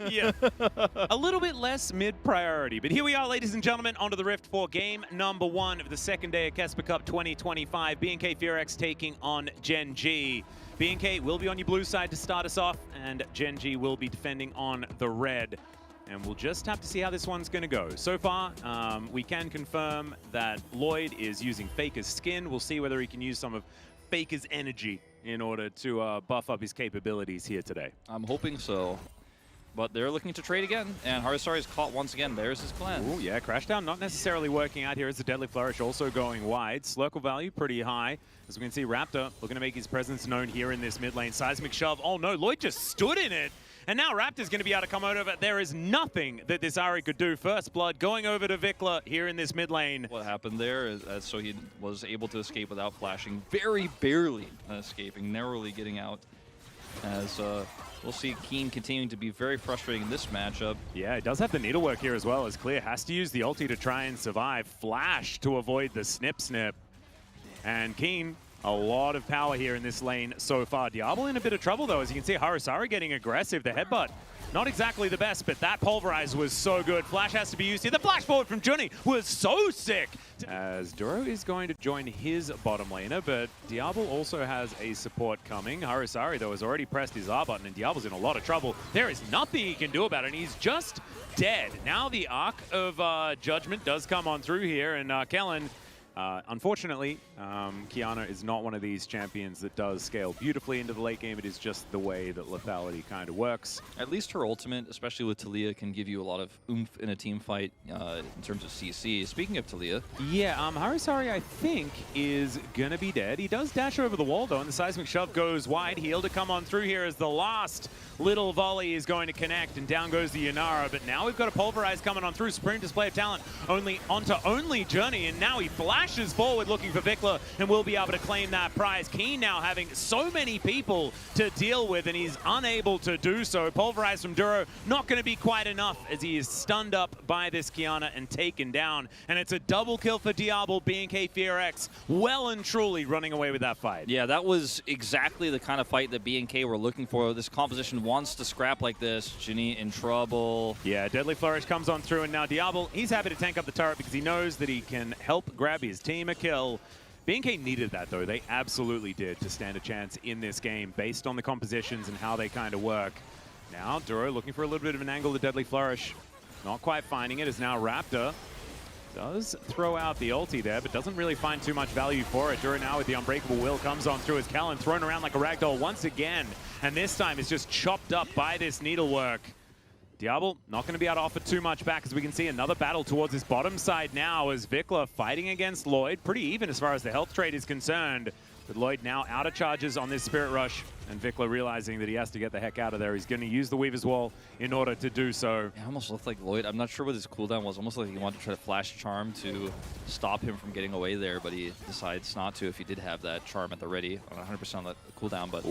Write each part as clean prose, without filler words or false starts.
Yeah, a little bit less mid-priority. But here we are, ladies and gentlemen, onto the Rift for game number 1 of the second day of KeSPA Cup 2025. BNK FearX taking on Gen.G. BNK will be on your blue side to start us off, and Gen.G will be defending on the red. And we'll just have to see how this one's going to go. So far, we can confirm that Lloyd is using Faker's skin. We'll see whether he can use some of Faker's energy in order to buff up his capabilities here today. I'm hoping so. But they're looking to trade again, and Harisari is caught once again. There's his plan. Ooh, yeah, Crashdown not necessarily working out here as the Deadly Flourish also going wide. Slurkle value pretty high. As we can see, Raptor looking to make his presence known here in this mid lane. Seismic Shove. Oh no, Lloyd just stood in it. And now Raptor's going to be able to come over. There is nothing that this Ari could do. First Blood going over to Vikla here in this mid lane. What happened there is so he was able to escape without flashing. Very barely escaping, narrowly getting out. As we'll see Keen continuing to be very frustrating in this matchup. Yeah, it does have the needlework here as well, as Clear has to use the ulti to try and survive. Flash to avoid the snip. And Keen, a lot of power here in this lane so far. Diablo in a bit of trouble though, as you can see Harisari getting aggressive. The headbutt, not exactly the best, but that pulverize was so good. Flash has to be used here. The flash forward from Juni was so sick. As Duro is going to join his bottom laner, but Diablo also has a support coming. Harisari though has already pressed his R button, and Diablo's in a lot of trouble. There is nothing he can do about it, and he's just dead. Now the Arc of Judgment does come on through here, and Kellen, unfortunately, Qiyana is not one of these champions that does scale beautifully into the late game. It is just the way that lethality kind of works. At least her ultimate, especially with Talia, can give you a lot of oomph in a team fight in terms of CC. Speaking of Talia. Yeah, Harisari, I think, is going to be dead. He does dash over the wall, though, and the Seismic Shove goes wide. Heal to come on through here as the last little volley is going to connect, and down goes the Yanara. But now we've got a Pulverize coming on through. Supreme display of talent onto Journey, and now he flashes forward looking for Vikla and will be able to claim that prize. Keen now having so many people to deal with, and he's unable to do so. Pulverize from Duro, not going to be quite enough as he is stunned up by this Qiyana and taken down. And it's a double kill for Diablo. BNK FearX well and truly running away with that fight. Yeah, that was exactly the kind of fight that BNK were looking for. This composition wants to scrap like this. Ginny in trouble. Yeah, Deadly Flourish comes on through, and now Diablo, he's happy to tank up the turret because he knows that he can help grab his team a kill. BNK needed that, though. They absolutely did to stand a chance in this game based on the compositions and how they kind of work. Now, Duro looking for a little bit of an angle to Deadly Flourish. Not quite finding it, as now Raptor does throw out the ulti there, but doesn't really find too much value for it. Duro now with the Unbreakable Will comes on through as Kellen thrown around like a ragdoll once again. And this time is just chopped up by this needlework. Diablo not going to be able to offer too much back, as we can see another battle towards his bottom side now as Vikla fighting against Lloyd. Pretty even as far as the health trade is concerned. But Lloyd now out of charges on this Spirit Rush, and Vikla realizing that he has to get the heck out of there. He's going to use the Weaver's Wall in order to do so. It almost looked like Lloyd, I'm not sure what his cooldown was, almost like he wanted to try to flash Charm to stop him from getting away there, but he decides not to if he did have that Charm at the ready on 100% on the cooldown. But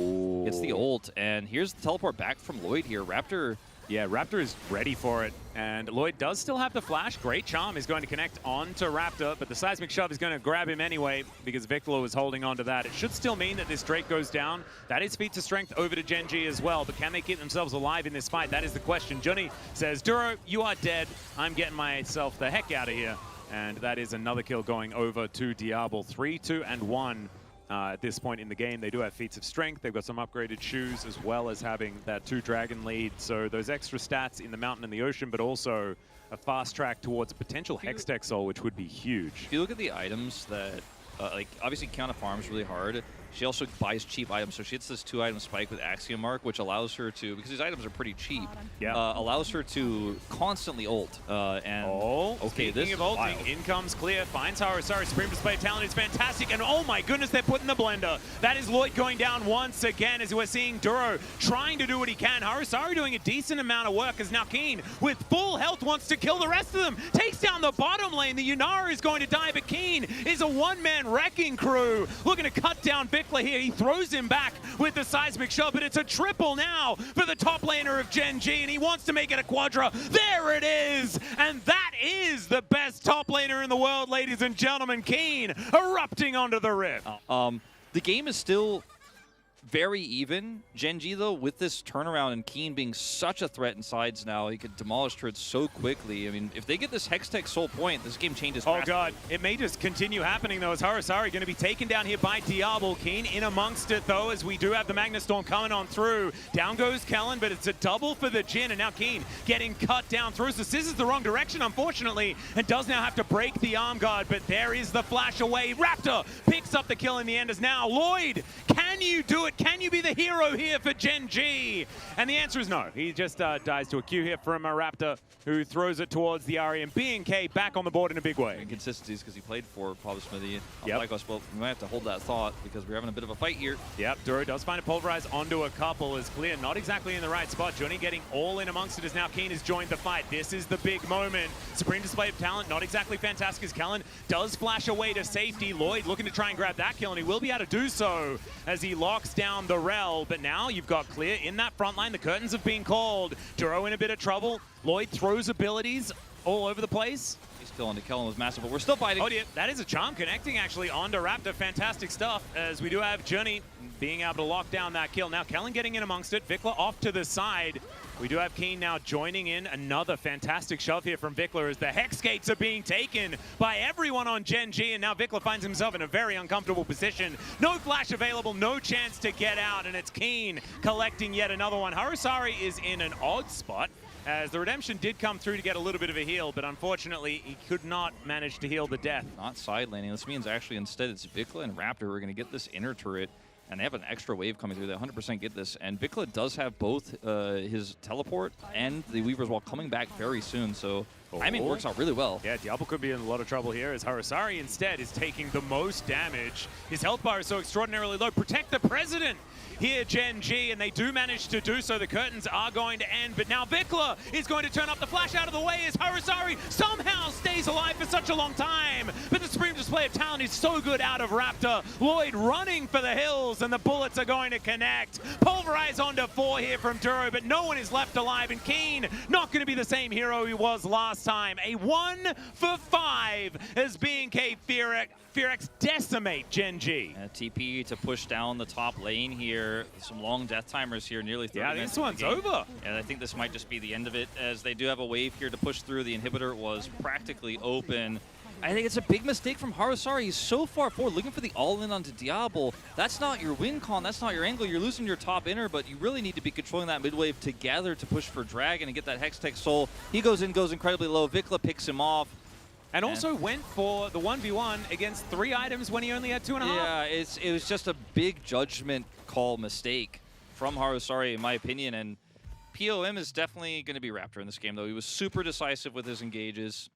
it's the ult, and here's the teleport back from Lloyd here. Raptor. Yeah, Raptor is ready for it, and Lloyd does still have the flash. Great Charm is going to connect onto Raptor, but the Seismic Shove is going to grab him anyway because Vikla was holding on to that. It should still mean that this Drake goes down. That is feat to strength over to Gen.G as well, but can they keep themselves alive in this fight? That is the question. Johnny says, Duro, you are dead. I'm getting myself the heck out of here. And that is another kill going over to Diablo. 3, 2, and 1. At this point in the game, they do have feats of strength. They've got some upgraded shoes, as well as having that 2-dragon lead. So those extra stats in the mountain and the ocean, but also a fast track towards a potential Hextech Soul, which would be huge. If you look at the items that, like, obviously Qiyana farms really hard. She also buys cheap items, so she hits this 2-item spike with Axiom Mark, which allows her to, because these items are pretty cheap, allows her to constantly ult. Speaking of ulting, in comes Clear, finds Harisari, Supreme Display of Talent is fantastic, and oh my goodness, they're put in the blender. That is Lloyd going down once again, as we're seeing Duro trying to do what he can. Harisari doing a decent amount of work, as now Keen, with full health, wants to kill the rest of them. Takes down the bottom lane. The Yanara is going to die, but Keen is a one-man wrecking crew, looking to cut down Vikla here. He throws him back with the Seismic Shove, but it's a triple now for the top laner of Gen.G, and he wants to make it a quadra. There it is! And that is the best top laner in the world, ladies and gentlemen. Keen erupting onto the Rift. The game is still very even. Gen.G, though, with this turnaround and Keen being such a threat in sides now, he could demolish turrets so quickly. I mean, if they get this Hextech Soul Point, this game changes. Oh, God. It may just continue happening, though, as Harasari going to be taken down here by Diablo. Keen in amongst it, though, as we do have the Magna Storm coming on through. Down goes Kellen, but it's a double for the Jin, and now Keen getting cut down through. So scissors the wrong direction, unfortunately, and does now have to break the arm guard, but there is the flash away. Raptor picks up the kill in the end as now Lloyd, can you do it? Can you be the hero here for Gen.G? And the answer is no. He just dies to a Q here from a Raptor, who throws it towards the Ari, and B&K back on the board in a big way. Inconsistencies because he played for Pablo Smithy. Yep. Like us, well, we might have to hold that thought because we're having a bit of a fight here. Yep, Duro does find a Pulverize onto a couple as Clear, not exactly in the right spot. Johnny getting all in amongst it as now Keen has joined the fight. This is the big moment. Supreme display of talent, not exactly fantastic as Kellen does flash away to safety. Lloyd looking to try and grab that kill, and he will be able to do so as he locks down the Rel. But now you've got Clear in that front line. The curtains have been called. Duro in a bit of trouble. Lloyd throws abilities all over the place. He's still into Kellen was massive, but we're still fighting. Oh dear, that is a charm connecting actually onto Raptor. Fantastic stuff as we do have Journey being able to lock down that kill. Now Kellen getting in amongst it. Vikla off to the side. We do have Keen now joining in. Another fantastic shove here from Vikla as the Hex Gates are being taken by everyone on Gen.G, and now Vikla finds himself in a very uncomfortable position. No flash available, no chance to get out, and it's Keen collecting yet another one. Harasari is in an odd spot, as the redemption did come through to get a little bit of a heal, but unfortunately he could not manage to heal the death. Not side laning. This means actually instead it's Vikla and Raptor who are going to get this inner turret, and they have an extra wave coming through. They 100% get this, and Vikla does have both his teleport and the Weaver's Wall coming back very soon, so timing works out really well. Yeah, Diablo could be in a lot of trouble here as Harasari instead is taking the most damage. His health bar is so extraordinarily low. Protect the President here, Gen.G, and they do manage to do so. The curtains are going to end, but now Vikla is going to turn up the flash out of the way as Harasari somehow stays alive for such a long time. But the supreme display of talent is so good out of Raptor. Lloyd running for the hills, and the bullets are going to connect. Pulverize onto 4 here from Duro, but no one is left alive, and Keen not going to be the same hero he was last time. A 1 for 5 as B&K Fearex decimate Gen.G. TP to push down the top lane here. Some long death timers here, nearly 30 minutes. This one's over. And I think this might just be the end of it, as they do have a wave here to push through. The inhibitor was practically open. I think it's a big mistake from Harasari. He's so far forward, looking for the all-in onto Diablo. That's not your win con, that's not your angle. You're losing your top inner, but you really need to be controlling that mid-wave together to push for Dragon and get that Hextech Soul. He goes in, goes incredibly low. Vikla picks him off. And also went for the 1v1 against 3 items when he only had 2.5. Yeah, it was just a big judgment call mistake from Harasari, in my opinion. And POM is definitely going to be Raptor in this game, though. He was super decisive with his engages.